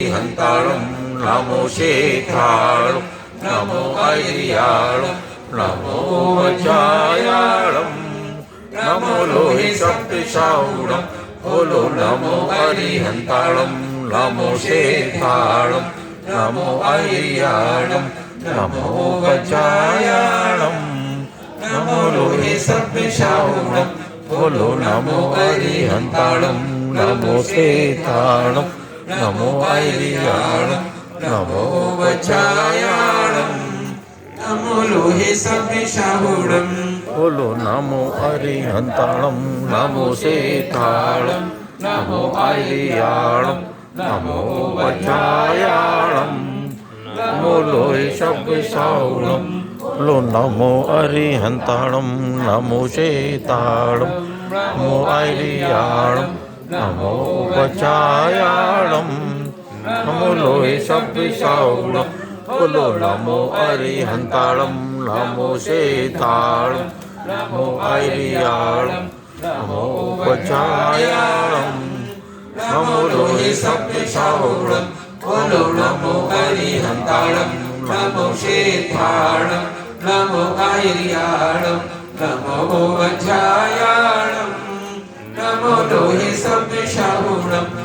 हंताळं नमो शेथाळं नमो ऐर्याळं नमो वज्रायाळं नमो लोहि शक्तिशाऊळं बोलो नमो अरिहंताळं नमो शेथाळं नमो ऐर्याळं नमो वज्रायाळं नमो लोहि शक्तिशाऊळं बोलो नमो अरिहंताळं नमो शेथाळं नमो ऐर्याळं नमो वज्रायाळं नमो लोहि शक्तिशाऊळं बोलो नमो अरिहंताळं नमो शेथाळं नमो ऐर्याळं नमो वज्रायाळं नमो लोहि शक्तिशाऊळं बोलो नमो अरिहंताळं नमो शेथाळं नमो ऐर्याळं नमो वज्रायाळं नमो लोहि शक्तिशाऊळं बोलो नमो अरिहंताळं नमो शेथाळं नमो ऐर्याळं नमो वज्रायाळं नमो लोहि शक्तिशाऊळं बोलो नमो अरिहंताळं नमो शेथाळं नमो ऐर्याळं नमो वज्रायाळं नमो लोहि शक्तिशाऊळं